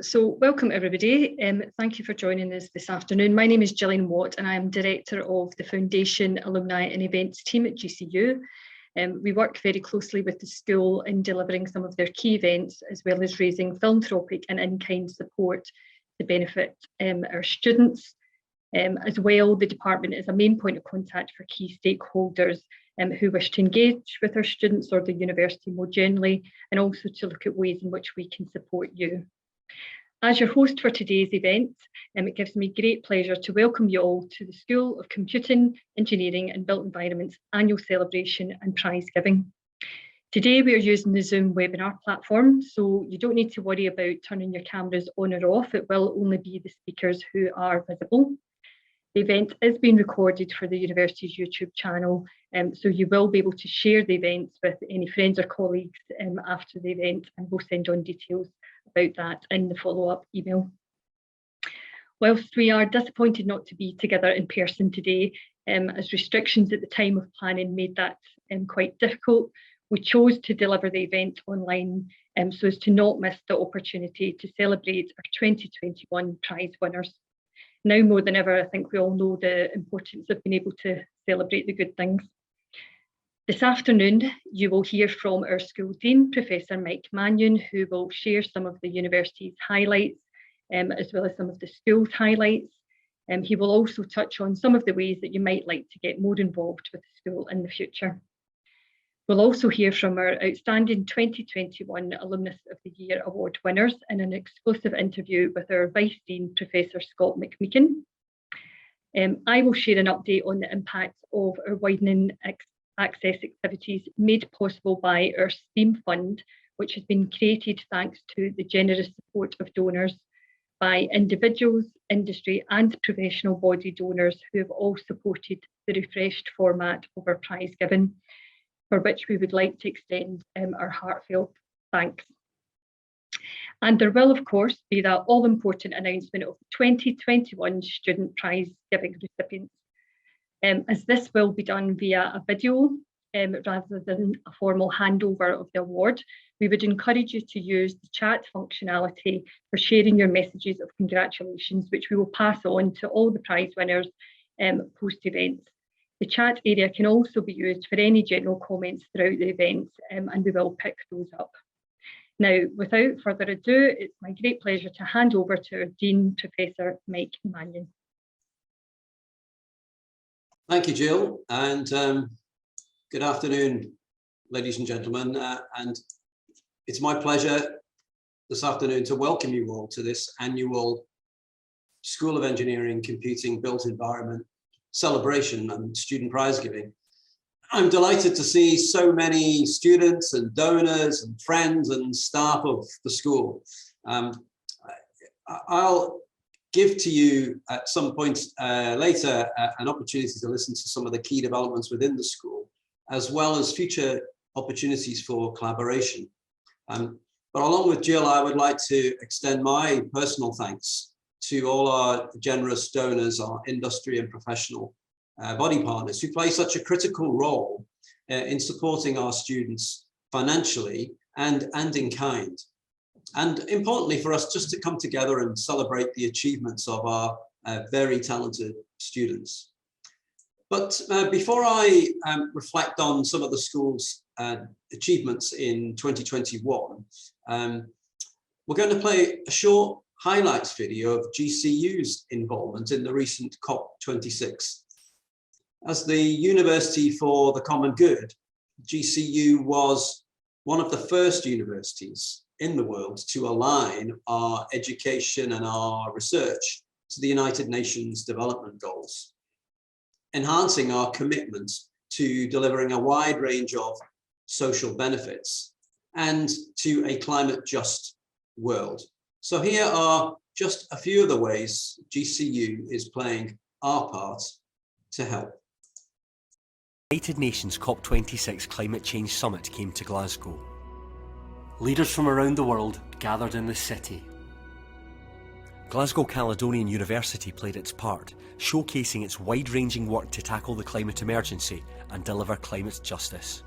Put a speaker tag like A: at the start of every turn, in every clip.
A: So welcome everybody. Thank you for joining us this afternoon. My name is Gillian Watt and I am Director of the Foundation Alumni and Events team at GCU. We work very closely with the school in delivering some of their key events, as well as raising philanthropic and in-kind support to benefit our students. As well, the department is a main point of contact for key stakeholders who wish to engage with our students or the university more generally, and also to look at ways in which we can support you. As your host for today's event, it gives me great pleasure to welcome you all to the School of Computing, Engineering and Built Environment's annual celebration and prize giving. Today we are using the Zoom webinar platform, so you don't need to worry about turning your cameras on or off. It will only be the speakers who are visible. The event is being recorded for the university's YouTube channel, so you will be able to share the events with any friends or colleagues after the event, and we'll send on details about that in the follow-up email. Whilst we are disappointed not to be together in person today, as restrictions at the time of planning made that quite difficult, we chose to deliver the event online so as to not miss the opportunity to celebrate our 2021 prize winners. Now more than ever, I think we all know the importance of being able to celebrate the good things. This afternoon, you will hear from our school dean, Professor Mike Mannion, who will share some of the university's highlights, as well as some of the school's highlights. He will also touch on some of the ways that you might like to get more involved with the school in the future. We'll also hear from our outstanding 2021 Alumnus of the Year Award winners in an exclusive interview with our Vice Dean, Professor Scott McMeekin. I will share an update on the impact of our widening access activities made possible by our STEAM fund, which has been created thanks to the generous support of donors by individuals, industry and professional body donors who have all supported the refreshed format of our prize giving, for which we would like to extend our heartfelt thanks. And there will, of course, be that all-important announcement of the 2021 Student Prize Giving recipients. As this will be done via a video rather than a formal handover of the award, we would encourage you to use the chat functionality for sharing your messages of congratulations, which we will pass on to all the prize winners post-events. The chat area can also be used for any general comments throughout the event, and we will pick those up. Now, without further ado, it's my great pleasure to hand over to our Dean, Professor Mike Mannion.
B: Thank you, Jill, and good afternoon, ladies and gentlemen. And it's my pleasure this afternoon to welcome you all to this annual School of Engineering, Computing, Built Environment celebration and student prize giving. I'm delighted to see so many students and donors and friends and staff of the school. I'll give to you at some point later an opportunity to listen to some of the key developments within the school, as well as future opportunities for collaboration. But along with Jill, I would like to extend my personal thanks to all our generous donors, our industry and professional body partners who play such a critical role in supporting our students financially and in kind. And importantly for us just to come together and celebrate the achievements of our very talented students. But before I reflect on some of the school's achievements in 2021, we're going to play a short highlights video of GCU's involvement in the recent COP26. As the University for the Common Good, GCU was one of the first universities in the world to align our education and our research to the United Nations Development Goals, enhancing our commitment to delivering a wide range of social benefits and to a climate just world. So here are just a few of the ways GCU is playing our part to help.
C: United Nations COP26 Climate Change Summit came to Glasgow. Leaders from around the world gathered in the city. Glasgow Caledonian University played its part, showcasing its wide-ranging work to tackle the climate emergency and deliver climate justice.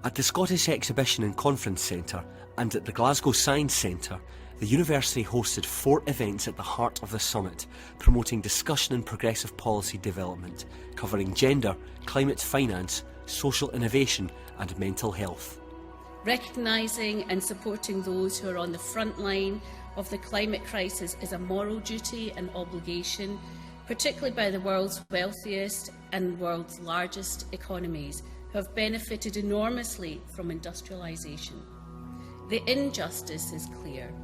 C: At the Scottish Exhibition and Conference Centre and at the Glasgow Science Centre, the university hosted 4 events at the heart of the summit, promoting discussion and progressive policy development, covering gender, climate finance, social innovation and mental health.
D: Recognising and supporting those who are on the front line of the climate crisis is a moral duty and obligation, particularly by the world's wealthiest and world's largest economies, who have benefited enormously from industrialisation. The injustice is clear.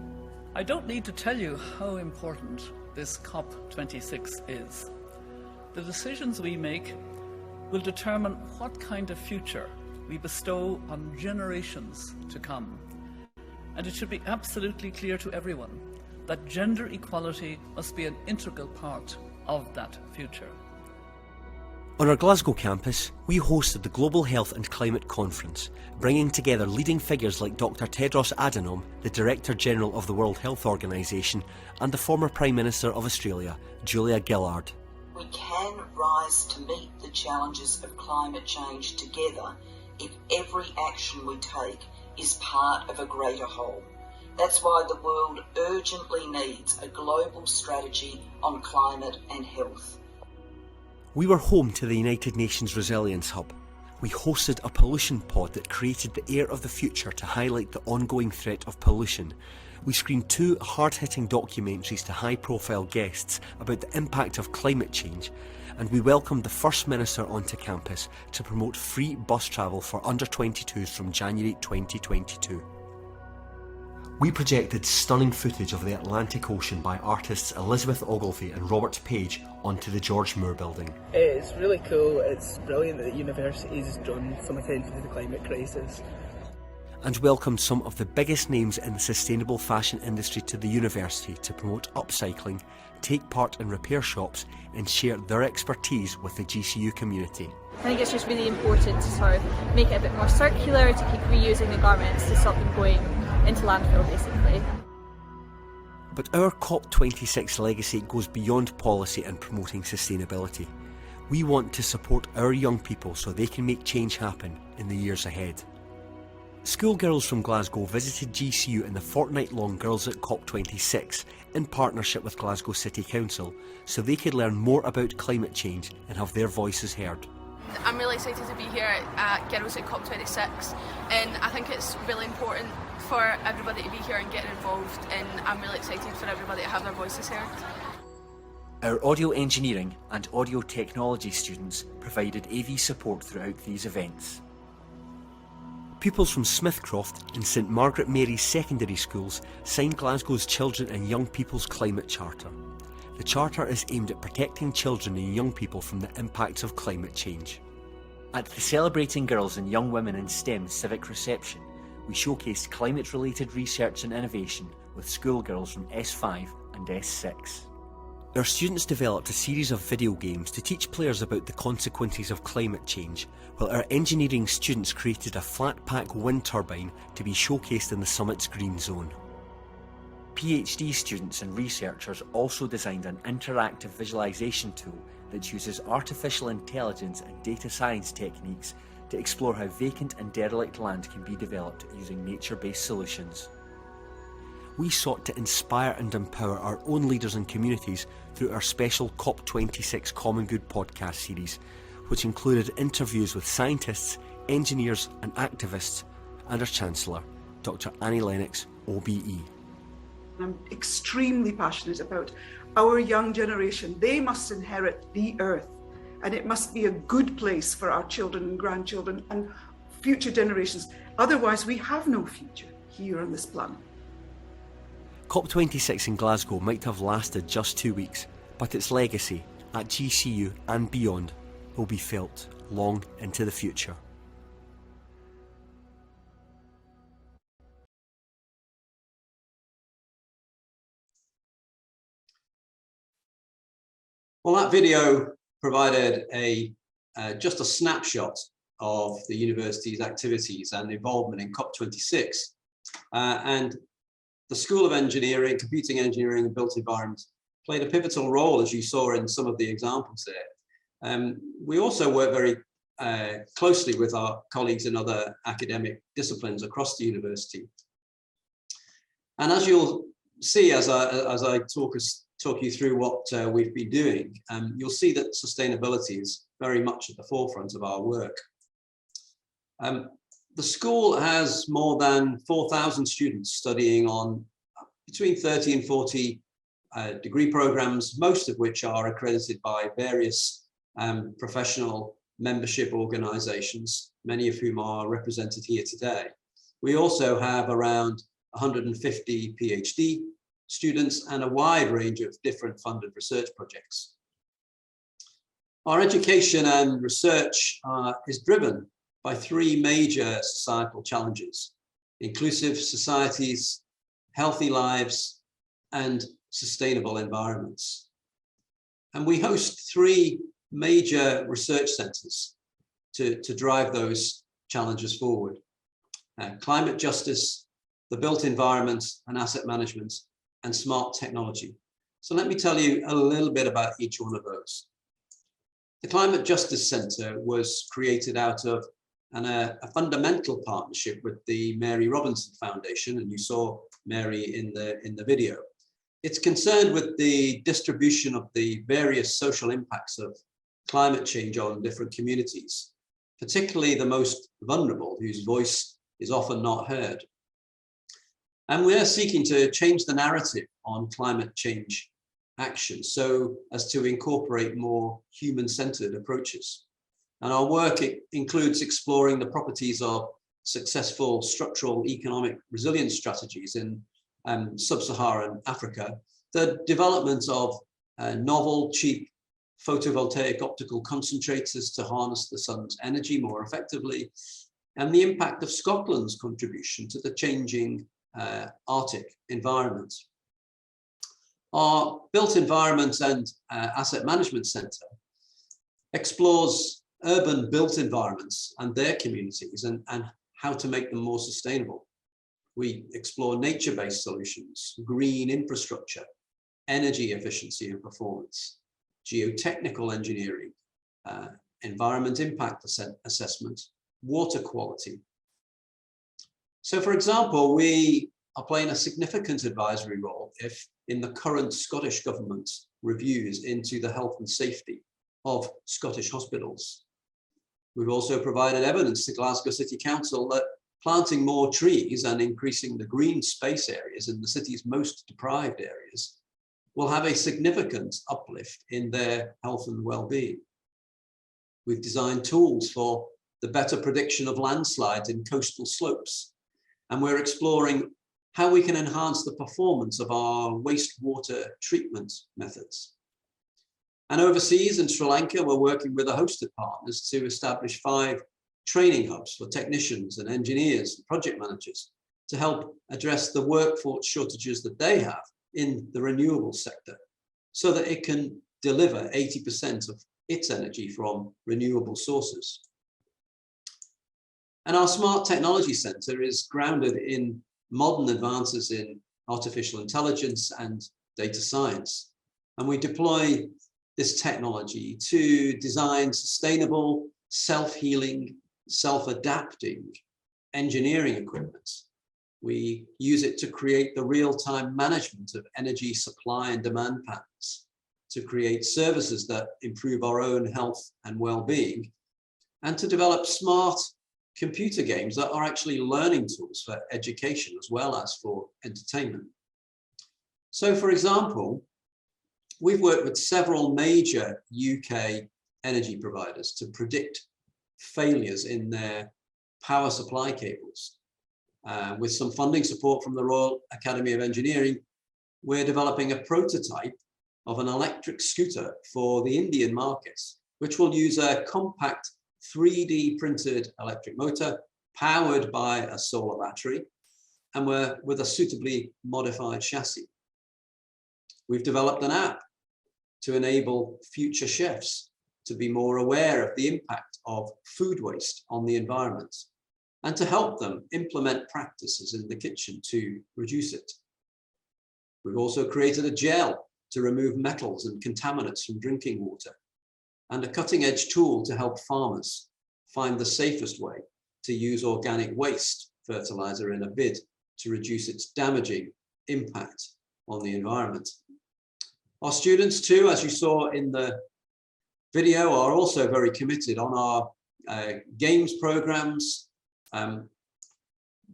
E: I don't need to tell you how important this COP26 is. The decisions we make will determine what kind of future we bestow on generations to come. And it should be absolutely clear to everyone that gender equality must be an integral part of that future.
C: On our Glasgow campus, we hosted the Global Health and Climate Conference, bringing together leading figures like Dr. Tedros Adhanom, the Director General of the World Health Organization, and the former Prime Minister of Australia, Julia Gillard.
F: We can rise to meet the challenges of climate change together if every action we take is part of a greater whole. That's why the world urgently needs a global strategy on climate and health.
C: We were home to the United Nations Resilience Hub. We hosted a pollution pod that created the air of the future to highlight the ongoing threat of pollution. We screened 2 hard-hitting documentaries to high-profile guests about the impact of climate change, and we welcomed the First Minister onto campus to promote free bus travel for under-22s from January 2022. We projected stunning footage of the Atlantic Ocean by artists Elizabeth Ogilvie and Robert Page onto the George Moore building.
G: It's really cool, it's brilliant that the university's drawn some attention to the climate crisis.
C: And welcomed some of the biggest names in the sustainable fashion industry to the university to promote upcycling, take part in repair shops and share their expertise with the GCU community.
H: I think it's just really important to sort of make it a bit more circular, to keep reusing the garments, to stop them going into landfill basically.
C: But our COP26 legacy goes beyond policy and promoting sustainability. We want to support our young people so they can make change happen in the years ahead. Schoolgirls from Glasgow visited GCU in the fortnight-long Girls at COP26 in partnership with Glasgow City Council so they could learn more about climate change and have their voices heard.
I: I'm really excited to be here at Girls at COP26 and I think it's really important for everybody to be here and get involved, and I'm really excited for everybody to have their voices heard.
C: Our audio engineering and audio technology students provided AV support throughout these events. Pupils from Smithcroft and St Margaret Mary's secondary schools signed Glasgow's Children and Young People's Climate Charter. The Charter is aimed at protecting children and young people from the impacts of climate change. At the Celebrating Girls and Young Women in STEM civic reception, we showcased climate-related research and innovation with schoolgirls from S5 and S6. Our students developed a series of video games to teach players about the consequences of climate change, while our engineering students created a flat-pack wind turbine to be showcased in the summit's green zone. PhD students and researchers also designed an interactive visualization tool that uses artificial intelligence and data science techniques to explore how vacant and derelict land can be developed using nature-based solutions. We sought to inspire and empower our own leaders and communities through our special COP26 Common Good podcast series, which included interviews with scientists, engineers and activists, and our Chancellor, Dr. Annie Lennox, OBE.
J: I'm extremely passionate about our young generation. They must inherit the earth, and it must be a good place for our children and grandchildren and future generations. Otherwise, we have no future here on this planet.
C: COP26 in Glasgow might have lasted just 2 weeks, but its legacy at GCU and beyond will be felt long into the future.
B: Well, that video provided just a snapshot of the university's activities and involvement in COP26. And the School of Engineering, Computing Engineering and Built Environments played a pivotal role, as you saw in some of the examples there. We also work very closely with our colleagues in other academic disciplines across the university. And as you'll see as I talk you through what we've been doing, you'll see that sustainability is very much at the forefront of our work. The school has more than 4,000 students studying on between 30 and 40 degree programs, most of which are accredited by various professional membership organizations, many of whom are represented here today. We also have around 150 PhD students and a wide range of different funded research projects. Our education and research is driven by three major societal challenges: inclusive societies, healthy lives, and sustainable environments. And we host three major research centers to drive those challenges forward: climate justice, the built environment and asset management, and smart technology. So let me tell you a little bit about each one of those. The Climate Justice Centre was created out of a fundamental partnership with the Mary Robinson Foundation, and you saw Mary in the video. It's concerned with the distribution of the various social impacts of climate change on different communities, particularly the most vulnerable, whose voice is often not heard. And we're seeking to change the narrative on climate change action so as to incorporate more human-centered approaches. And our work includes exploring the properties of successful structural economic resilience strategies in sub-Saharan Africa, the development of novel, cheap photovoltaic optical concentrators to harness the sun's energy more effectively, and the impact of Scotland's contribution to the changing Arctic environment. Our Built Environment and Asset Management Centre explores urban built environments and their communities and how to make them more sustainable. We explore nature-based solutions, green infrastructure, energy efficiency and performance, geotechnical engineering, environment impact assessment, water quality. So, for example, we are playing a significant advisory role if in the current Scottish Government reviews into the health and safety of Scottish hospitals. We've also provided evidence to Glasgow City Council that planting more trees and increasing the green space areas in the city's most deprived areas will have a significant uplift in their health and well-being. We've designed tools for the better prediction of landslides in coastal slopes, and we're exploring how we can enhance the performance of our wastewater treatment methods. And overseas in Sri Lanka, we're working with a host of partners to establish 5 training hubs for technicians and engineers and project managers to help address the workforce shortages that they have in the renewable sector so that it can deliver 80% of its energy from renewable sources. And our Smart Technology Centre is grounded in modern advances in artificial intelligence and data science. And we deploy this technology to design sustainable, self-healing, self-adapting engineering equipment. We use it to create the real-time management of energy supply and demand patterns, to create services that improve our own health and well-being, and to develop smart computer games that are actually learning tools for education as well as for entertainment. So, for example, we've worked with several major UK energy providers to predict failures in their power supply cables. With some funding support from the Royal Academy of Engineering, we're developing a prototype of an electric scooter for the Indian market, which will use a compact 3D printed electric motor powered by a solar battery and with a suitably modified chassis. We've developed an app to enable future chefs to be more aware of the impact of food waste on the environment and to help them implement practices in the kitchen to reduce it. We've also created a gel to remove metals and contaminants from drinking water and a cutting-edge tool to help farmers find the safest way to use organic waste fertilizer in a bid to reduce its damaging impact on the environment. Our students too, as you saw in the video, are also very committed on our games programs.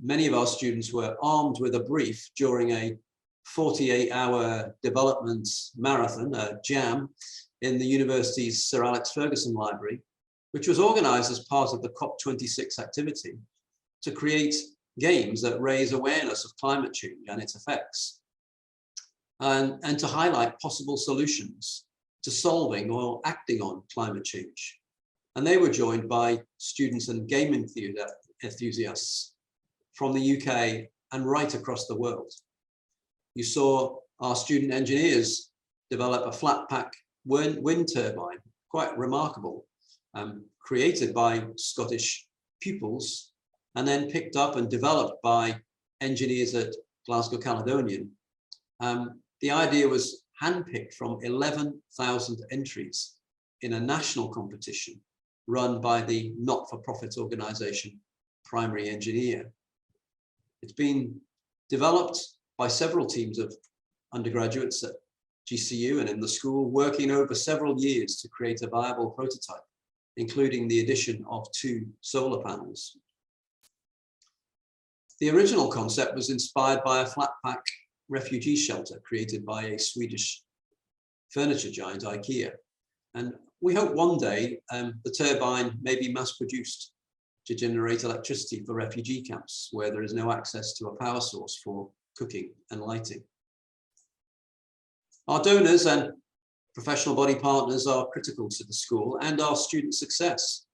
B: Many of our students were armed with a brief during a 48-hour development marathon, a jam, in the university's Sir Alex Ferguson Library, which was organised as part of the COP26 activity to create games that raise awareness of climate change and its effects, and to highlight possible solutions to solving or acting on climate change. And they were joined by students and game enthusiasts from the UK and right across the world. You saw our student engineers develop a flat pack wind turbine, quite remarkable, created by Scottish pupils and then picked up and developed by engineers at Glasgow Caledonian. The idea was handpicked from 11,000 entries in a national competition run by the not-for-profit organisation Primary Engineer. It's been developed by several teams of undergraduates at GCU and in the school, working over several years to create a viable prototype, including the addition of 2 solar panels. The original concept was inspired by a flat pack refugee shelter created by a Swedish furniture giant, IKEA. And we hope one day the turbine may be mass produced to generate electricity for refugee camps where there is no access to a power source for cooking and lighting. Our donors and professional body partners are critical to the school and our student success.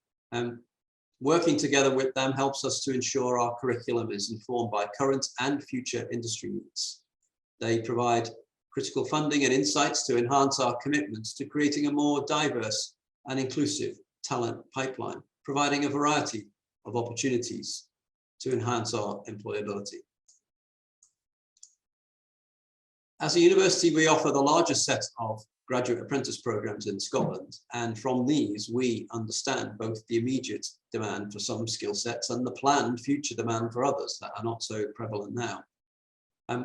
B: Working together with them helps us to ensure our curriculum is informed by current and future industry needs. They provide critical funding and insights to enhance our commitments to creating a more diverse and inclusive talent pipeline, providing a variety of opportunities to enhance our employability. As a university, we offer the largest set of graduate apprentice programs in Scotland, and from these we understand both the immediate demand for some skill sets and the planned future demand for others that are not so prevalent now.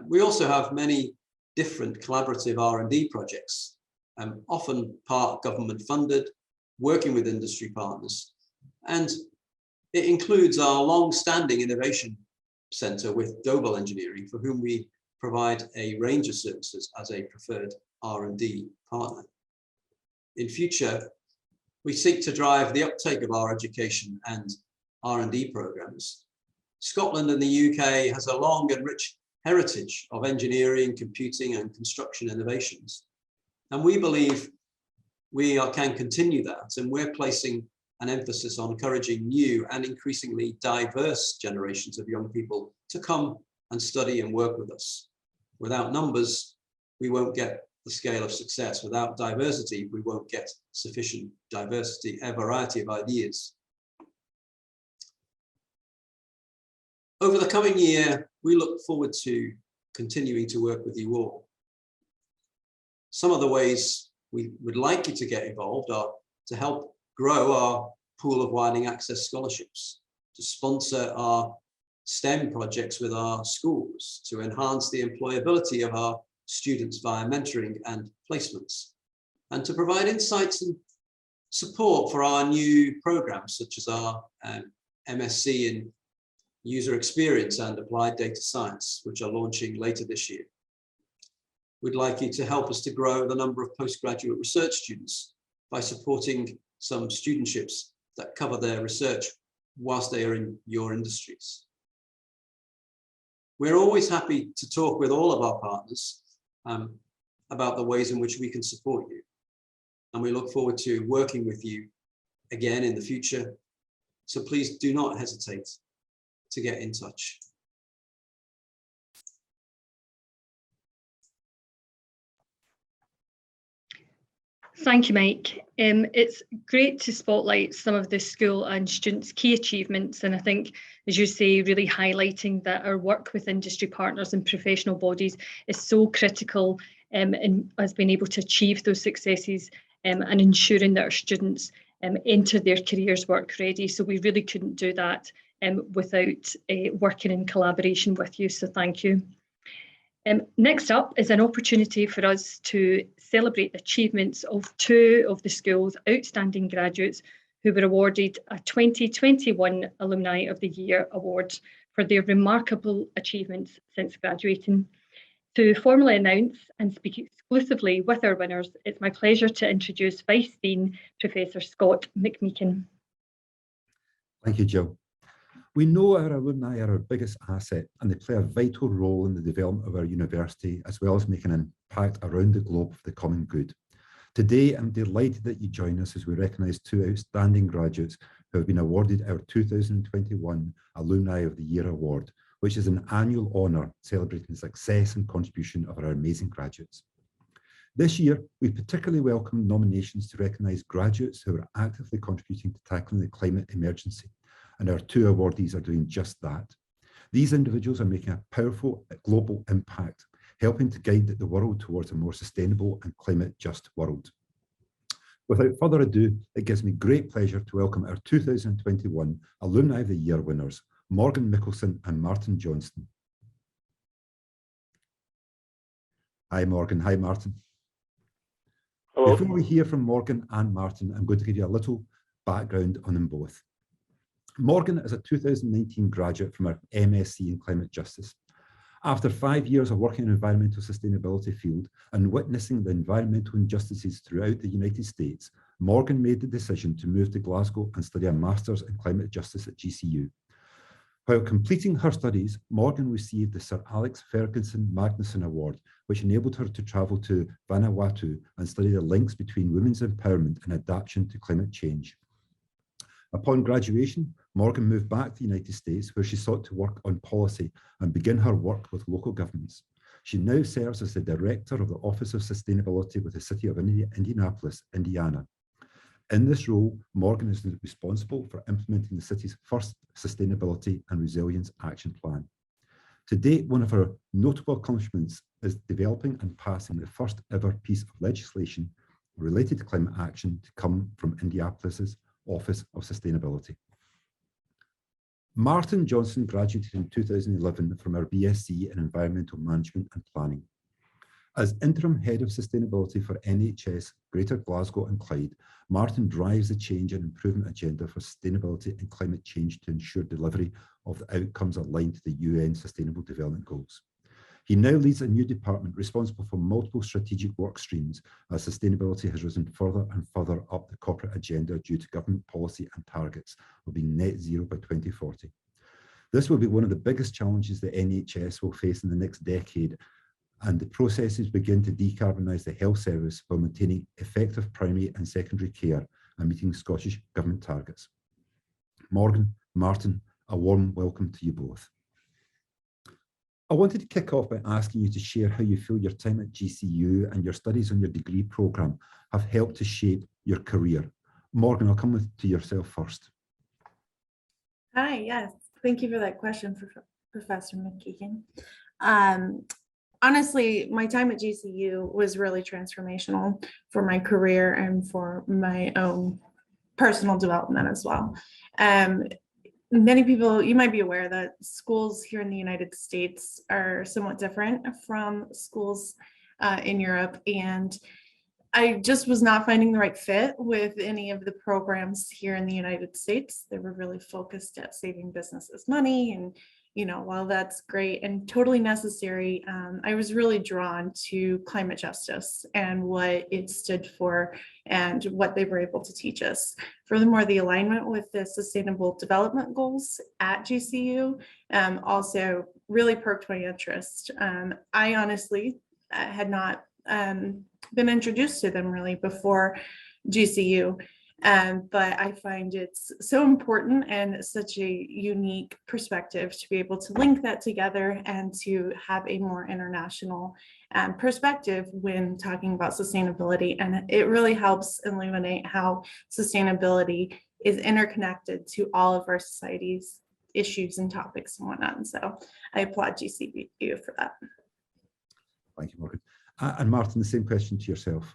B: We also have many different collaborative R&D projects, often part government funded, working with industry partners, and it includes our long-standing innovation centre with Dobell Engineering, for whom we provide a range of services as a preferred R&D partner. In future, we seek to drive the uptake of our education and R&D programs. Scotland and the UK has a long and rich heritage of engineering, computing and construction innovations. And we believe we can continue that, and we're placing an emphasis on encouraging new and increasingly diverse generations of young people to come and study and work with us. Without numbers, we won't get the scale of success. Without diversity, we won't get sufficient diversity, a variety of ideas. Over the coming year, we look forward to continuing to work with you all. Some of the ways we would like you to get involved are to help grow our pool of widening access scholarships, to sponsor our STEM projects with our schools, to enhance the employability of our students via mentoring and placements, and to provide insights and support for our new programs, such as our MSc in User Experience and Applied Data Science, which are launching later this year. We'd like you to help us to grow the number of postgraduate research students by supporting some studentships that cover their research whilst they are in your industries. We're always happy to talk with all of our partners about the ways in which we can support you. And we look forward to working with you again in the future. So please do not hesitate to get in touch.
A: Thank you, Mike. It's great to spotlight some of the school and students' key achievements, and I think, as you say, really highlighting that our work with industry partners and professional bodies is so critical in us being able to achieve those successes and ensuring that our students enter their careers work ready. So we really couldn't do that without working in collaboration with you, so thank you. Next up is an opportunity for us to celebrate the achievements of two of the school's outstanding graduates who were awarded a 2021 Alumni of the Year award for their remarkable achievements since graduating. To formally announce and speak exclusively with our winners, it's my pleasure to introduce Vice Dean Professor Scott McMeekin.
K: Thank you, Jill. We know our alumni are our biggest asset and they play a vital role in the development of our university, as well as making an impact around the globe for the common good. Today, I'm delighted that you join us as we recognise two outstanding graduates who have been awarded our 2021 Alumni of the Year Award, which is an annual honour celebrating the success and contribution of our amazing graduates. This year, we particularly welcome nominations to recognise graduates who are actively contributing to tackling the climate emergency, and our two awardees are doing just that. These individuals are making a powerful global impact, helping to guide the world towards a more sustainable and climate-just world. Without further ado, it gives me great pleasure to welcome our 2021 Alumni of the Year winners, Morgan Mickelson and Martin Johnston. Hi Morgan, hi Martin. Hello. Before we hear from Morgan and Martin, I'm going to give you a little background on them both. Morgan is a 2019 graduate from our MSc in Climate Justice. After 5 years of working in the environmental sustainability field and witnessing the environmental injustices throughout the United States, Morgan made the decision to move to Glasgow and study a Master's in Climate Justice at GCU. While completing her studies, Morgan received the Sir Alex Ferguson Magnuson Award, which enabled her to travel to Vanuatu and study the links between women's empowerment and adaptation to climate change. Upon graduation, Morgan moved back to the United States, where she sought to work on policy and begin her work with local governments. She now serves as the Director of the Office of Sustainability with the City of Indianapolis, Indiana. In this role, Morgan is responsible for implementing the city's first Sustainability and Resilience Action Plan. To date, one of her notable accomplishments is developing and passing the first ever piece of legislation related to climate action to come from Indianapolis's Office of Sustainability. Martin Johnston graduated in 2011 from our BSc in Environmental Management and Planning. As Interim Head of Sustainability for NHS Greater Glasgow and Clyde, Martin drives the change and improvement agenda for sustainability and climate change to ensure delivery of the outcomes aligned to the UN Sustainable Development Goals. He now leads a new department responsible for multiple strategic work streams as sustainability has risen further and further up the corporate agenda due to government policy and targets of being net zero by 2040. This will be one of the biggest challenges the NHS will face in the next decade, and the processes begin to decarbonise the health service while maintaining effective primary and secondary care and meeting Scottish Government targets. Morgan, Martin, a warm welcome to you both. I wanted to kick off by asking you to share how you feel your time at GCU and your studies on your degree programme have helped to shape your career. Morgan, I'll come to yourself first.
L: Hi, yes. Thank you for that question, Professor McKeegan. Honestly, my time at GCU was really transformational for my career and for my own personal development as well. Many people, you might be aware that schools here in the United States are somewhat different from schools in Europe, and I just was not finding the right fit with any of the programs here in the United States. They were really focused at saving businesses money, and while that's great and totally necessary, I was really drawn to climate justice and what it stood for and what they were able to teach us. Furthermore, the alignment with the Sustainable Development Goals at GCU also really perked my interest. I honestly had not been introduced to them really before GCU. But I find it's so important and such a unique perspective to be able to link that together and to have a more international perspective when talking about sustainability. And it really helps illuminate how sustainability is interconnected to all of our society's issues and topics and whatnot. And so I applaud GCU for that.
K: Thank you, Morgan. And Martin, the same question to yourself.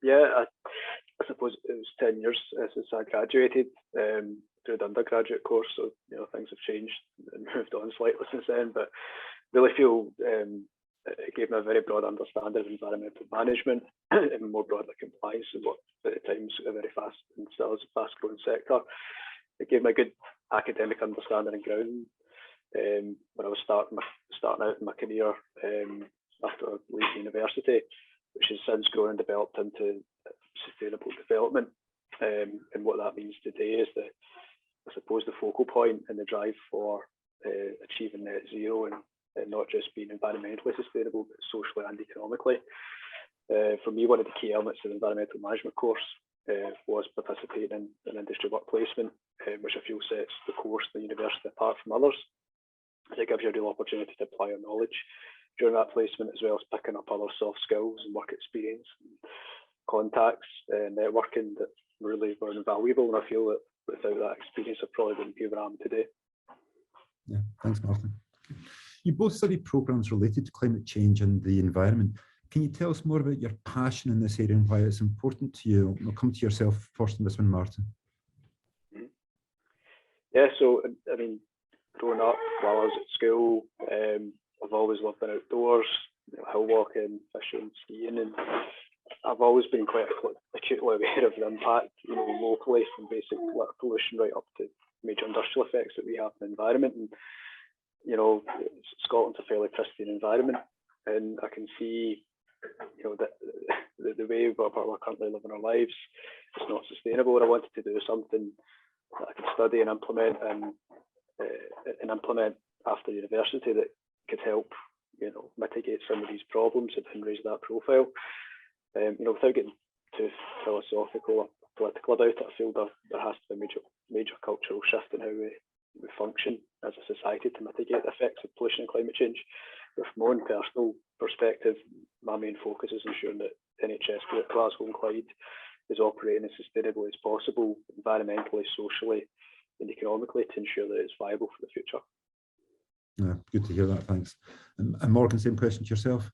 M: Yeah, I suppose it was 10 years since I graduated. through the undergraduate course, so things have changed and moved on slightly since then, but really feel it gave me a very broad understanding of environmental management and more broadly compliance in what at the time was a very fast and still is a fast growing sector. It gave me a good academic understanding and grounding when I was starting out in my career after leaving university, which has since grown and developed into sustainable development. And what that means today is I suppose the focal point and the drive for achieving net zero and not just being environmentally sustainable, but socially and economically. For me, one of the key elements of the environmental management course was participating in an industry work placement, which I feel sets the course and the university apart from others. It gives you a real opportunity to apply your knowledge during that placement, as well as picking up other soft skills and work experience, and contacts, networking that really were invaluable. And I feel that without that experience, I probably wouldn't be where I am today.
K: Yeah, thanks, Martin. You both study programmes related to climate change and the environment. Can you tell us more about your passion in this area and why it's important to you? I'll come to yourself first on this one, Martin.
M: Yeah, so I mean, growing up while I was at school, I've always loved the outdoors, hill walking, fishing, skiing, and I've always been quite acutely aware of the impact, locally, from basic litter pollution right up to major industrial effects that we have in the environment. And Scotland's a fairly pristine environment, and I can see, that the way we're currently living our lives is not sustainable. And I wanted to do something that I could study and implement after university that could help, mitigate some of these problems and raise that profile. Without getting too philosophical or political about it, I feel there has to be a major cultural shift in how we function as a society to mitigate the effects of pollution and climate change. But from my own personal perspective, my main focus is ensuring that NHS at Glasgow and Clyde is operating as sustainably as possible, environmentally, socially and economically, to ensure that it's viable for the future.
K: Yeah, good to hear that, thanks. And Morgan, same question to yourself?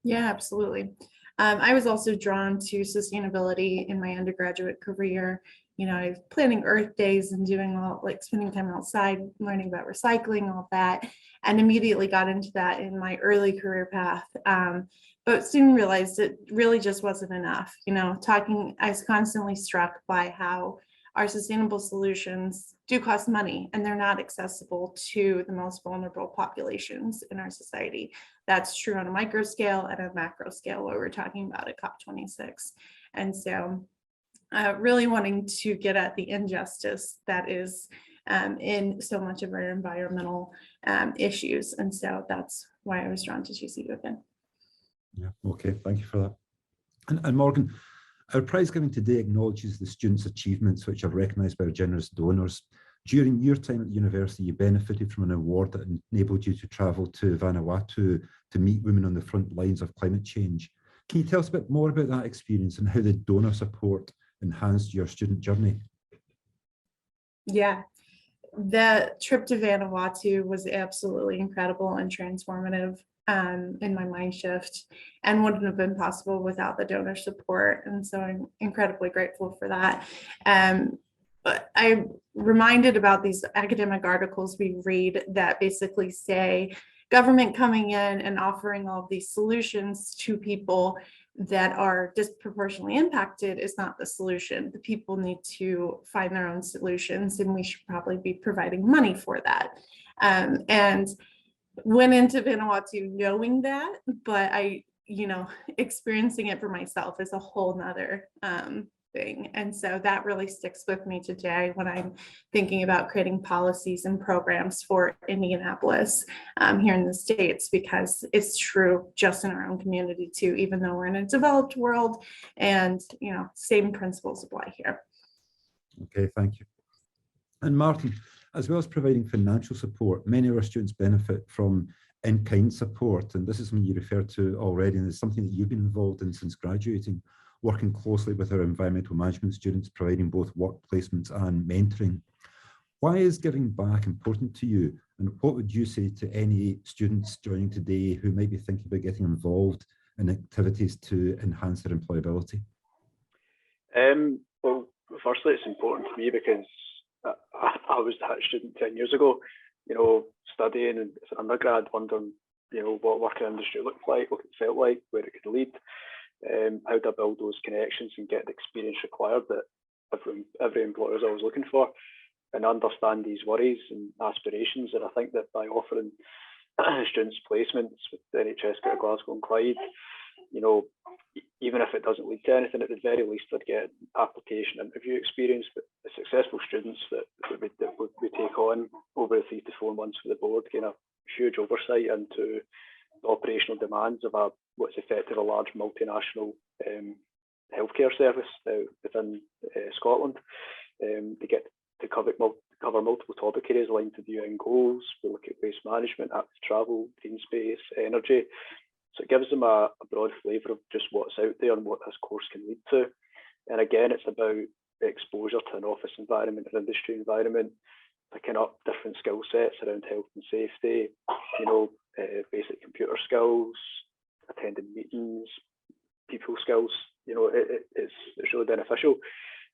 K: Yeah,
L: absolutely. I was also drawn to sustainability in my undergraduate career. I was planning Earth Days and doing spending time outside, learning about recycling, all that, and immediately got into that in my early career path. But soon realized it really just wasn't enough. I was constantly struck by how our sustainable solutions do cost money, and they're not accessible to the most vulnerable populations in our society. That's true on a micro scale and a macro scale, what we're talking about at COP26. And so really wanting to get at the injustice that is in so much of our environmental issues. And so that's why I was drawn to GCU again.
K: Yeah, okay, thank you for that. And Morgan, our prize giving today acknowledges the students' achievements which are recognised by our generous donors. During your time at the university, you benefited from an award that enabled you to travel to Vanuatu to meet women on the front lines of climate change. Can you tell us a bit more about that experience and how the donor support enhanced your student journey?
L: Yeah, the trip to Vanuatu was absolutely incredible and transformative in my mind shift, and wouldn't have been possible without the donor support. And so I'm incredibly grateful for that. But I'm reminded about these academic articles we read that basically say government coming in and offering all of these solutions to people that are disproportionately impacted is not the solution. The people need to find their own solutions, and we should probably be providing money for that. And went into Vanuatu knowing that, but experiencing it for myself is a whole nother thing. And so that really sticks with me today when I'm thinking about creating policies and programs for Indianapolis here in the States, because it's true just in our own community too, even though we're in a developed world, and same principles apply here.
K: Okay, thank you. And Martin, as well as providing financial support, many of our students benefit from in-kind support, and this is something you referred to already, and it's something that you've been involved in since graduating, working closely with our environmental management students, providing both work placements and mentoring. Why is giving back important to you, and what would you say to any students joining today who might be thinking about getting involved in activities to enhance their employability?
M: Well, firstly, it's important to me because I was that student 10 years ago, you know, studying and as an undergrad, wondering, you know, what working industry looked like, what it felt like, where it could lead, how to build those connections and get the experience required that every employer is always looking for, and understand these worries and aspirations. And I think that by offering students placements with the NHS Greater Glasgow and Clyde, you know, even if it doesn't lead to anything, at the very least I'd get application interview experience. But the successful students that we take on over the 3 to 4 months for the board gain a huge oversight into the operational demands of what's effectively a large multinational healthcare service within Scotland. They get to cover multiple topic areas aligned to the UN goals. We look at waste management, active travel, green space, energy. So it gives them a broad flavour of just what's out there and what this course can lead to. And again, it's about exposure to an office environment, an industry environment, picking up different skill sets around health and safety, you know, basic computer skills, attending meetings, people skills. You know, it's really beneficial.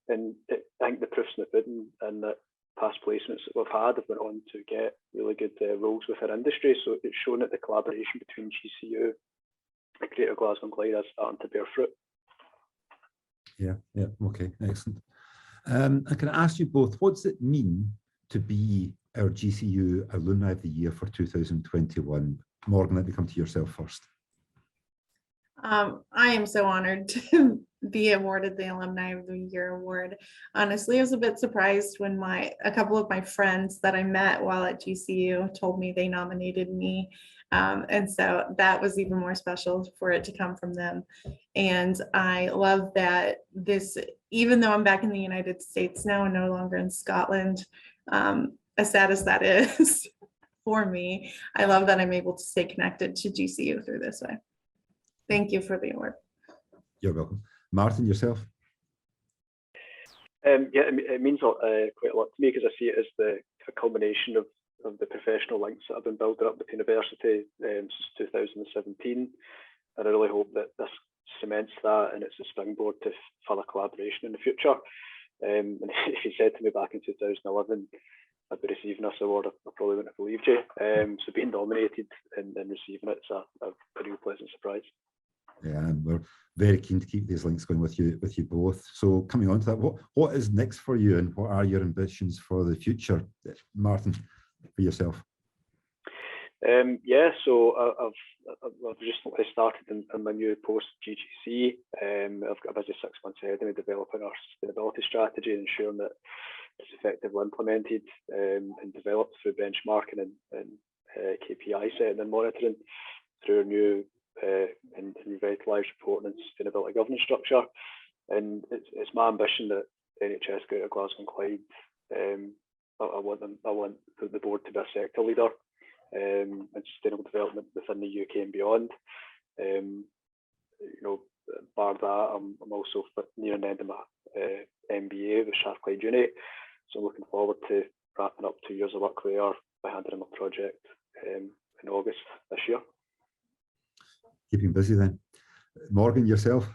M: And I think the proof's in the pudding, and that past placements that we've had have went on to get really good roles within industry. So it's shown that the collaboration between GCU and Greater Glasgow and Clyde is starting to bear fruit.
K: Yeah, okay, excellent. And can I ask you both, what does it mean to be our GCU Alumni of the Year for 2021? Morgan, let me come to yourself first.
L: I am so honored to be awarded the Alumni of the Year award. Honestly, I was a bit surprised when a couple of my friends that I met while at GCU told me they nominated me. And so that was even more special for it to come from them. And I love that even though I'm back in the United States now and no longer in Scotland, as sad as that is for me, I love that I'm able to stay connected to GCU through this way. Thank you for the award.
K: You're welcome. Martin, yourself?
M: Yeah, it means quite a lot to me, because I see it as a culmination of the professional links that I've been building up with the university since 2017. And I really hope that this cements that, and it's a springboard to further collaboration in the future. And if you said to me back in 2011 I'd be receiving this award, I probably wouldn't have believed you. So being nominated and receiving it's a real pleasant surprise.
K: Yeah, and we're very keen to keep these links going with you both. So coming on to that, what is next for you, and what are your ambitions for the future? Martin, for yourself.
M: Yeah, so I've recently started in my new post GGC. I've got a busy 6 months ahead of me developing our sustainability strategy and ensuring that it's effectively implemented and developed through benchmarking and KPI setting and monitoring through a new and revitalised reporting and sustainability governance structure. And it's my ambition that NHS Greater Glasgow and Clyde, I want the board to be a sector leader in sustainable development within the UK and beyond. You know, bar that, I'm also nearing the end of my MBA with Strathclyde Uni, so I'm looking forward to wrapping up 2 years of work there by handing in my project in August this year.
K: Keeping busy then. Morgan, yourself?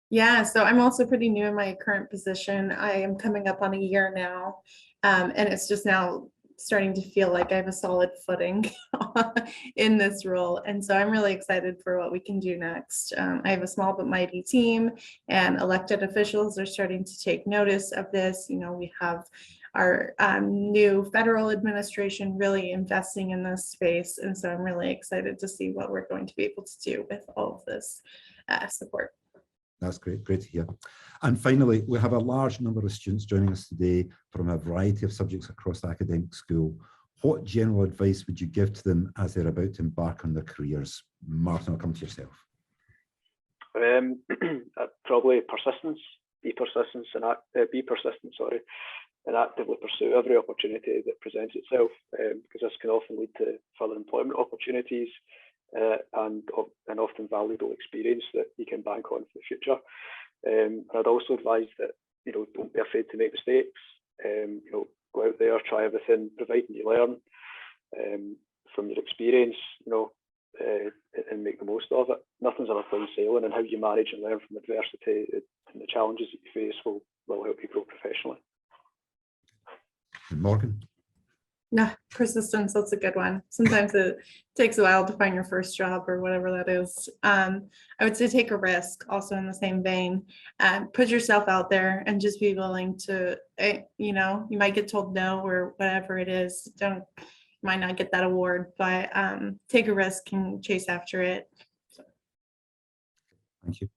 L: Yeah, so I'm also pretty new in my current position. I am coming up on a year now, and it's just now starting to feel like I have a solid footing in this role. And so I'm really excited for what we can do next. I have a small but mighty team, and elected officials are starting to take notice of this. You know, we have our new federal administration really investing in this space. And so I'm really excited to see what we're going to be able to do with all of this support.
K: That's great to hear. And finally, we have a large number of students joining us today from a variety of subjects across the academic school. What general advice would you give to them as they're about to embark on their careers? Martin, I'll come to yourself.
M: Probably persistence, be persistent, and actively pursue every opportunity that presents itself, because this can often lead to further employment opportunities and often valuable experience that you can bank on for the future. And I'd also advise that, you know, don't be afraid to make mistakes. You know, go out there, try everything, providing you learn from your experience, you know, and make the most of it. Nothing's ever plain sailing, and how you manage and learn from adversity and the challenges that you face will help you grow professionally.
K: Morgan?
L: No, persistence, that's a good one. Sometimes it takes a while to find your first job or whatever that is. I would say take a risk, also in the same vein. Put yourself out there and just be willing to, you know, you might get told no or whatever it is. You might not get that award, but take a risk and chase after it.
K: Thank you.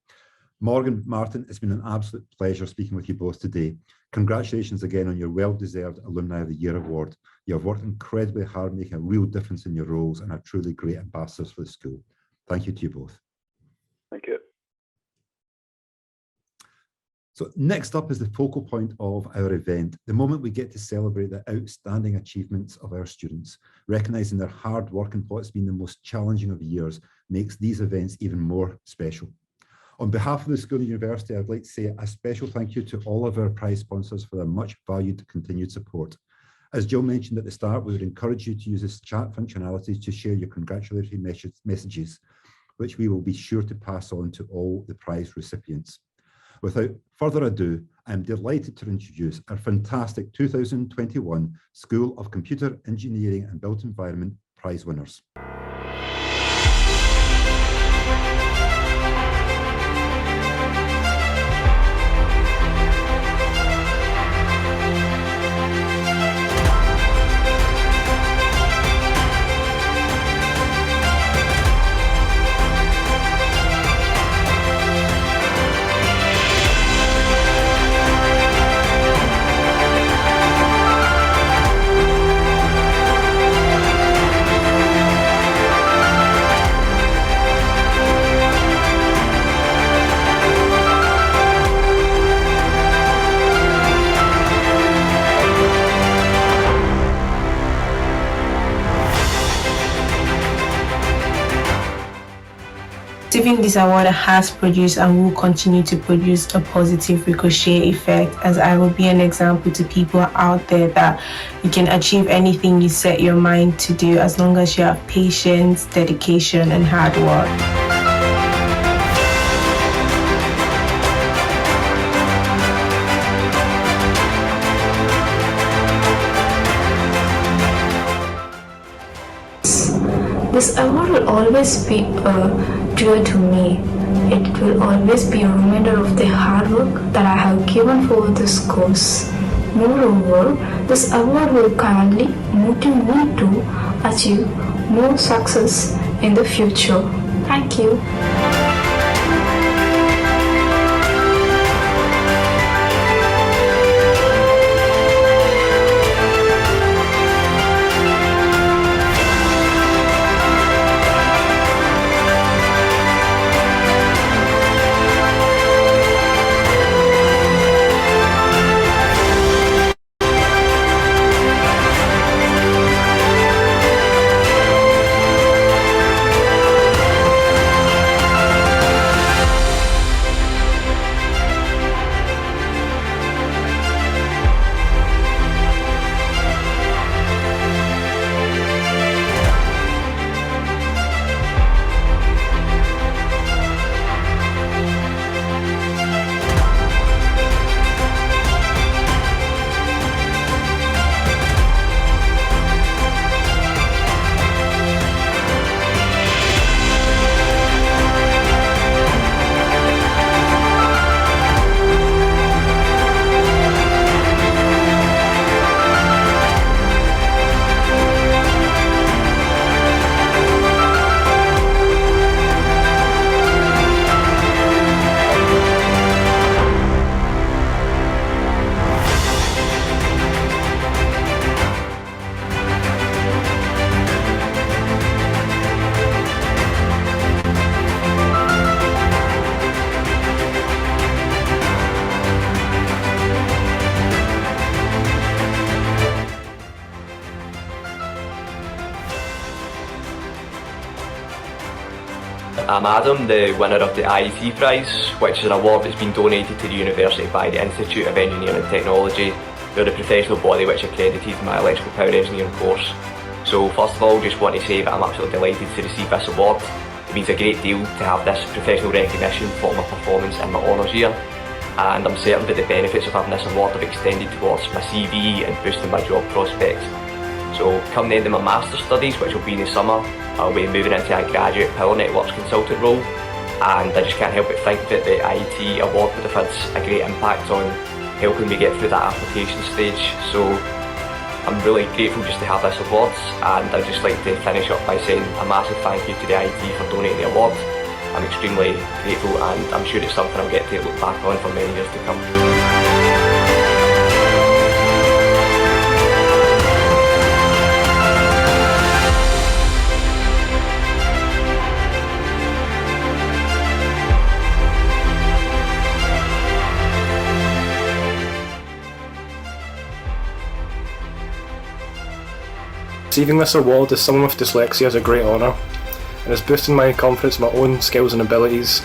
K: Morgan, Martin, it's been an absolute pleasure speaking with you both today. Congratulations again on your well-deserved Alumni of the Year award. You have worked incredibly hard, making a real difference in your roles and are truly great ambassadors for the school. Thank you to you both.
M: Thank you.
K: So next up is the focal point of our event, the moment we get to celebrate the outstanding achievements of our students. Recognising their hard work and what's been the most challenging of years makes these events even more special. On behalf of the school and university, I'd like to say a special thank you to all of our prize sponsors for their much valued continued support. As Jill mentioned at the start, we would encourage you to use this chat functionality to share your congratulatory messages, which we will be sure to pass on to all the prize recipients. Without further ado, I'm delighted to introduce our fantastic 2021 School of Computer Engineering and Built Environment prize winners.
N: Receiving this award has produced and will continue to produce a positive ricochet effect, as I will be an example to people out there that you can achieve anything you set your mind to do as long as you have patience, dedication, and hard work.
O: This award will always be dear to me. It will always be a reminder of the hard work that I have given for this course. Moreover, this award will kindly motivate me to achieve more success in the future. Thank you.
P: I'm Adam, the winner of the IET Prize, which is an award that's been donated to the university by the Institute of Engineering and Technology. They're the professional body which accredited my electrical power engineering course. So first of all, just want to say that I'm absolutely delighted to receive this award. It means a great deal to have this professional recognition for my performance in my honours year. and I'm certain that the benefits of having this award have extended towards my CV and boosting my job prospects. So come the end of my master's studies, which will be in the summer, I'll be moving into a graduate power networks consultant role, and I just can't help but think that the IET award would have had a great impact on helping me get through that application stage. So I'm really grateful just to have this award, and I'd just like to finish up by saying a massive thank you to the IET for donating the award. I'm extremely grateful, and I'm sure it's something I'll get to look back on for many years to come.
Q: Receiving this award as someone with dyslexia is a great honour, and is boosting my confidence in my own skills and abilities.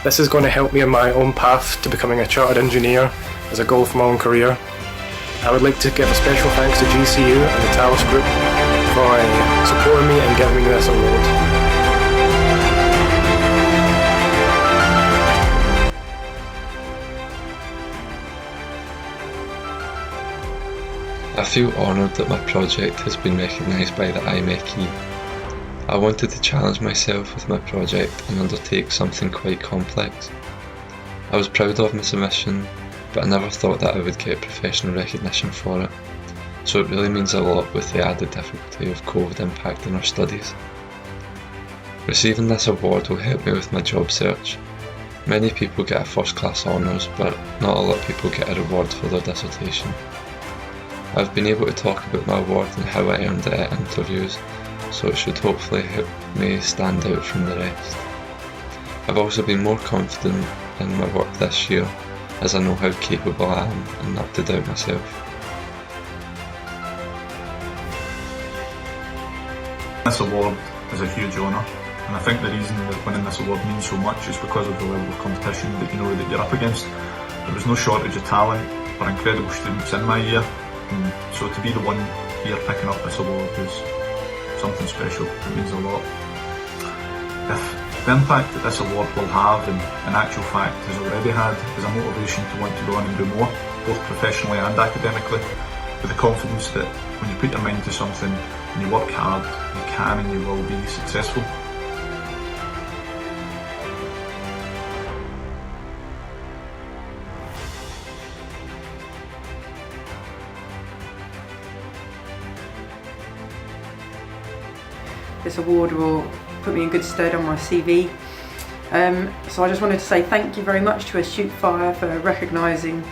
Q: This is going to help me in my own path to becoming a chartered engineer as a goal for my own career. I would like to give a special thanks to GCU and the Talis Group for supporting me and giving me this award.
R: I feel honoured that my project has been recognised by the IMechE. I wanted to challenge myself with my project and undertake something quite complex. I was proud of my submission, but I never thought that I would get professional recognition for it, so it really means a lot with the added difficulty of COVID impacting our studies. Receiving this award will help me with my job search. Many people get a first class honours, but not a lot of people get a reward for their dissertation. I've been able to talk about my award and how I earned it at interviews, so it should hopefully help me stand out from the rest. I've also been more confident in my work this year, as I know how capable I am and not to doubt myself.
S: This award is a huge honour, and I think the reason that winning this award means so much is because of the level of competition that you know that you're up against. There was no shortage of talent or incredible students in my year. So to be the one here picking up this award is something special. It means a lot. The impact that this award will have, and in actual fact has already had, is a motivation to want to go on and do more, both professionally and academically, with the confidence that when you put your mind to something and you work hard, you can and you will be successful.
T: This award will put me in good stead on my CV. So I just wanted to say thank you very much to Astute Fire for recognising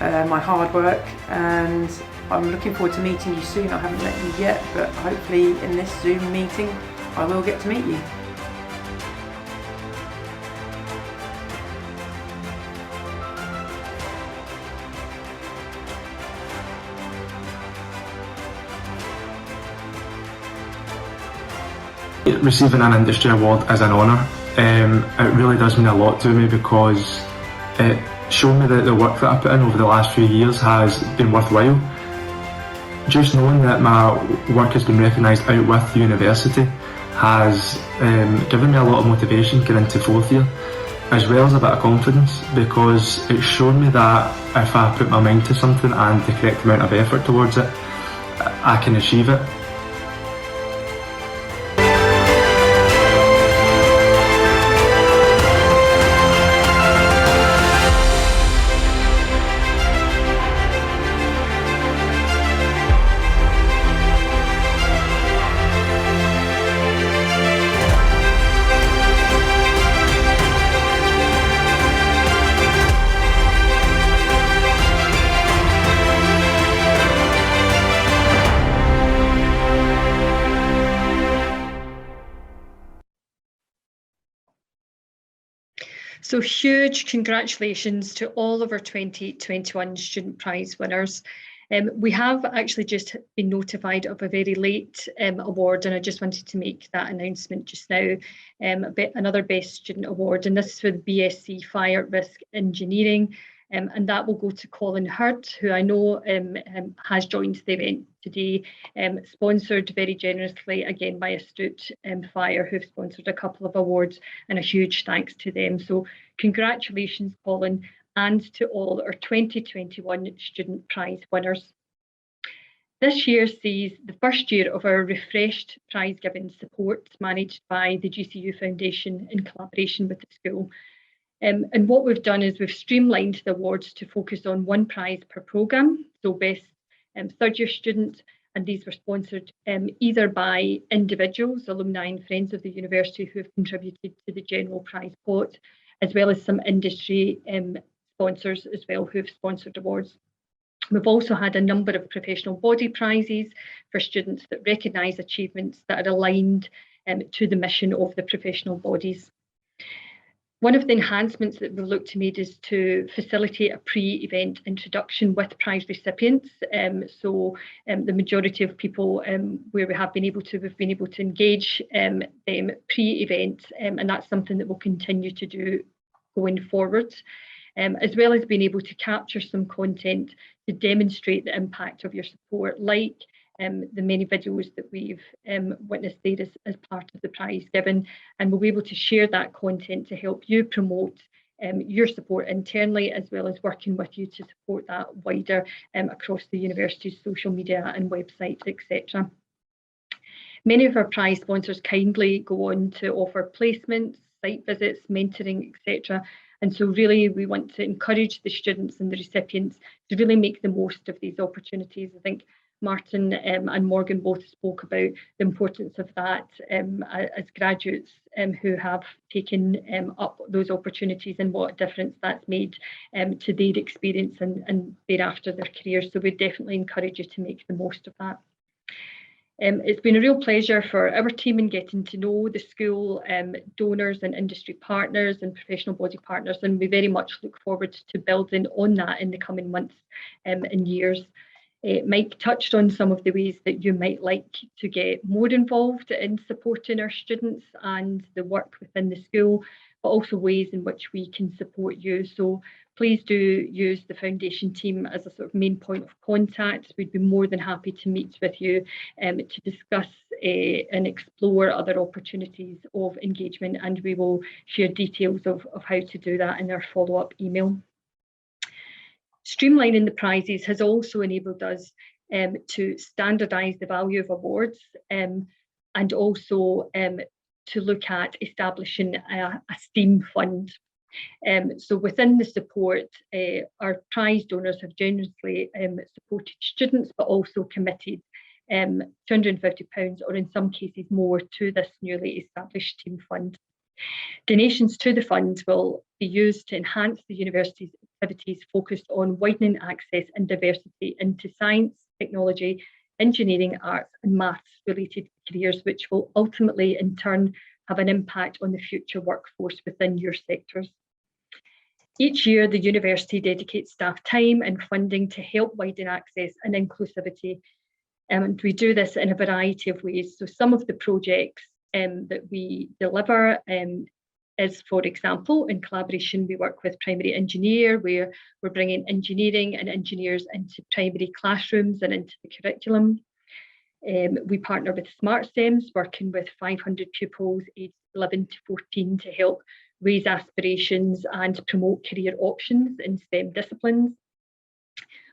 T: my hard work, and I'm looking forward to meeting you soon. I haven't met you yet, but hopefully in this Zoom meeting I will get to meet you.
U: Receiving an industry award is an honour. It really does mean a lot to me because it showed me that the work that I put in over the last few years has been worthwhile. Just knowing that my work has been recognised out with the university has given me a lot of motivation going into fourth year, as well as a bit of confidence, because it showed me that if I put my mind to something and the correct amount of effort towards it, I can achieve it.
A: So huge congratulations to all of our 2021 Student Prize winners. We have actually just been notified of a very late award, and I just wanted to make that announcement just now. Another Best Student Award, and this is for the BSc Fire Risk Engineering, and that will go to Colin Hurd, who I know has joined the event today, sponsored very generously again by Astute Fire, who've sponsored a couple of awards, and a huge thanks to them. So congratulations, Colin. and to all our 2021 Student Prize winners. This year sees the first year of our refreshed prize giving support managed by the GCU Foundation in collaboration with the school. And what we've done is we've streamlined the awards to focus on one prize per programme, so best third year student, and these were sponsored either by individuals, alumni and friends of the university who have contributed to the general prize pot, as well as some industry sponsors as well who have sponsored awards. We've also had a number of professional body prizes for students that recognise achievements that are aligned to the mission of the professional bodies. One of the enhancements that we've looked to make is to facilitate a pre-event introduction with prize recipients. The majority of people where we have been able to, we've been able to engage them pre-event, and that's something that we'll continue to do going forward. As well as being able to capture some content to demonstrate the impact of your support, like the many videos that we've witnessed there as part of the prize giving, and we'll be able to share that content to help you promote your support internally, as well as working with you to support that wider across the university's social media and websites, etc. Many of our prize sponsors kindly go on to offer placements, site visits, mentoring, etc. And so really we want to encourage the students and the recipients to really make the most of these opportunities. I think Martin and Morgan both spoke about the importance of that as graduates who have taken up those opportunities and what difference that's made to their experience and thereafter their careers. So we definitely encourage you to make the most of that. It's been a real pleasure for our team in getting to know the school, donors and industry partners and professional body partners, and we very much look forward to building on that in the coming months and years. Mike touched on some of the ways that you might like to get more involved in supporting our students and the work within the school, but also ways in which we can support you. So please do use the foundation team as a sort of main point of contact. We'd be more than happy to meet with you to discuss and explore other opportunities of engagement, and we will share details of how to do that in our follow-up email. Streamlining the prizes has also enabled us to standardise the value of awards and also to look at establishing a STEAM fund. So within the support, our prize donors have generously supported students, but also committed £250 or in some cases more to this newly established STEAM fund. Donations to the fund will be used to enhance the university's activities focused on widening access and diversity into science, technology, engineering, arts and maths related careers, which will ultimately in turn have an impact on the future workforce within your sectors. Each year, the university dedicates staff time and funding to help widen access and inclusivity. And we do this in a variety of ways. So some of the projects that we deliver is, for example, in collaboration, we work with Primary Engineer, where we're bringing engineering and engineers into primary classrooms and into the curriculum. We partner with Smart STEMs, working with 500 pupils aged 11 to 14 to help raise aspirations and promote career options in STEM disciplines.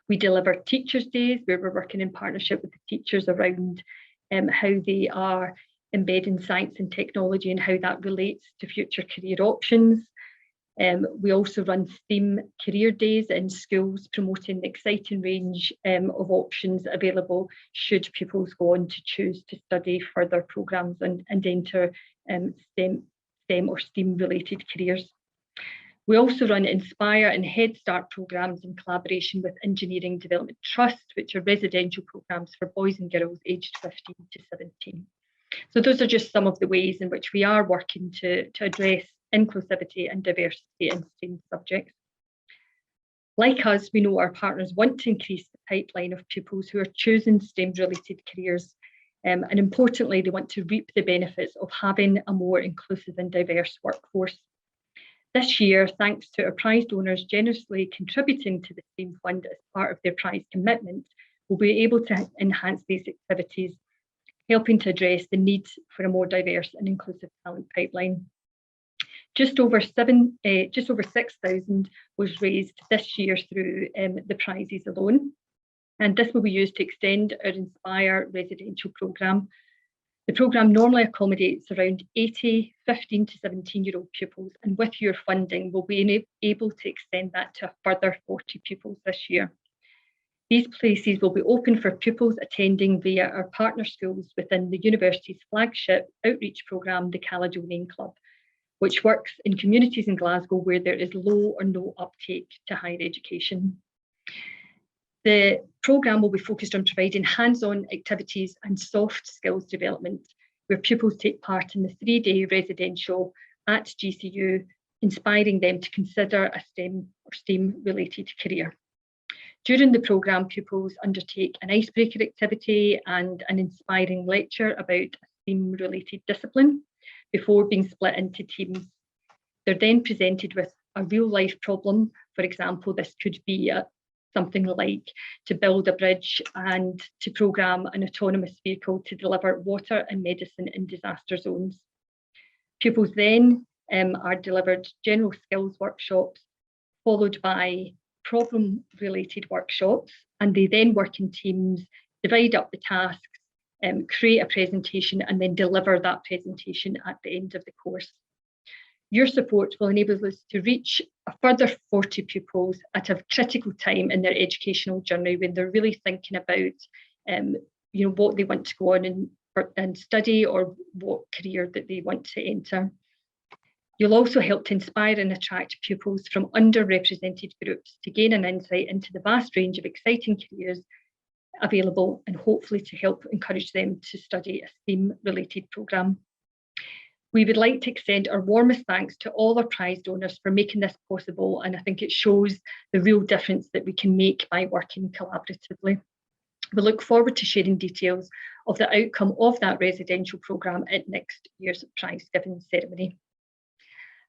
A: We deliver Teachers' Days, where we're working in partnership with the teachers around how they are embedding science and technology and how that relates to future career options. We also run STEAM career days in schools, promoting the exciting range of options available should pupils go on to choose to study further programmes and enter STEM or STEAM related careers. We also run Inspire and Head Start programmes in collaboration with Engineering Development Trust, which are residential programmes for boys and girls aged 15 to 17. So those are just some of the ways in which we are working to address inclusivity and diversity in STEAM subjects. Like us, we know our partners want to increase the pipeline of pupils who are choosing STEM-related careers, and importantly, they want to reap the benefits of having a more inclusive and diverse workforce. This year, thanks to our prize donors generously contributing to the STEAM fund as part of their prize commitment, we'll be able to enhance these activities, helping to address the need for a more diverse and inclusive talent pipeline. Just over 6,000 was raised this year through the prizes alone. And this will be used to extend our Inspire residential programme. The programme normally accommodates around 80 15 to 17-year-old pupils, and with your funding, we'll be able to extend that to a further 40 pupils this year. These places will be open for pupils attending via our partner schools within the university's flagship outreach programme, the Caledonian Club, which works in communities in Glasgow where there is low or no uptake to higher education. The programme will be focused on providing hands-on activities and soft skills development, where pupils take part in the 3-day residential at GCU, inspiring them to consider a STEM or STEAM-related career. During the programme, pupils undertake an icebreaker activity and an inspiring lecture about a STEAM-related discipline before being split into teams. They're then presented with a real-life problem. For example, this could be something like to build a bridge and to programme an autonomous vehicle to deliver water and medicine in disaster zones. Pupils then are delivered general skills workshops, followed by problem-related workshops, and they then work in teams, divide up the tasks, create a presentation, and then deliver that presentation at the end of the course. Your support will enable us to reach a further 40 pupils at a critical time in their educational journey when they're really thinking about what they want to go on and study, or what career that they want to enter. You'll also help to inspire and attract pupils from underrepresented groups to gain an insight into the vast range of exciting careers available, and hopefully to help encourage them to study a STEAM-related programme. We would like to extend our warmest thanks to all our prize donors for making this possible, and I think it shows the real difference that we can make by working collaboratively. We look forward to sharing details of the outcome of that residential programme at next year's prize giving ceremony.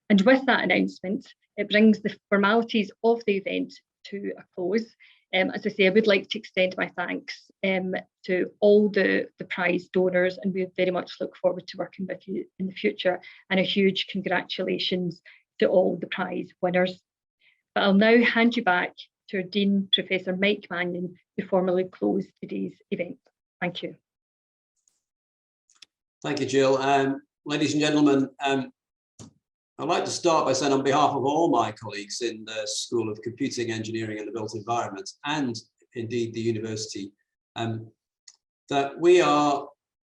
A: And with that announcement, it brings the formalities of the event to a close. As I say, I would like to extend my thanks to all the prize donors, and we very much look forward to working with you in the future, and a huge congratulations to all the prize winners. But I'll now hand you back to our Dean, Professor Mike Mannion, to formally close today's event. Thank you.
B: Thank you, Jill. Ladies and gentlemen, I'd like to start by saying on behalf of all my colleagues in the School of Computing, Engineering and the Built Environment, and indeed the university, that we are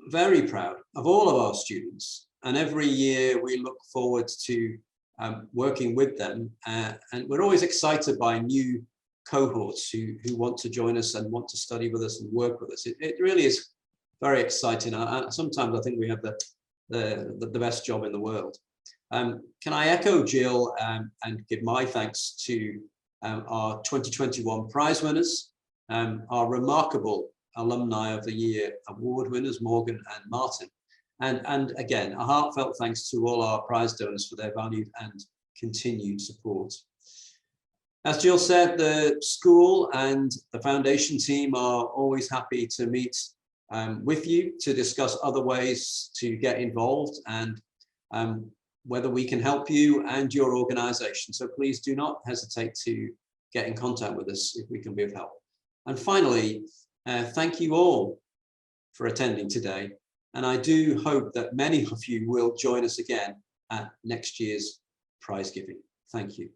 B: very proud of all of our students, and every year we look forward to working with them, and we're always excited by new cohorts who want to join us and want to study with us and work with us. It really is very exciting. Sometimes I think we have the best job in the world. Can I echo Jill and give my thanks to our 2021 prize winners, our remarkable Alumni of the Year award winners, Morgan and Martin, and again, a heartfelt thanks to all our prize donors for their valued and continued support. As Jill said, the school and the foundation team are always happy to meet with you to discuss other ways to get involved and whether we can help you and your organisation. So please do not hesitate to get in contact with us if we can be of help. And finally, thank you all for attending today. And I do hope that many of you will join us again at next year's prize giving. Thank you.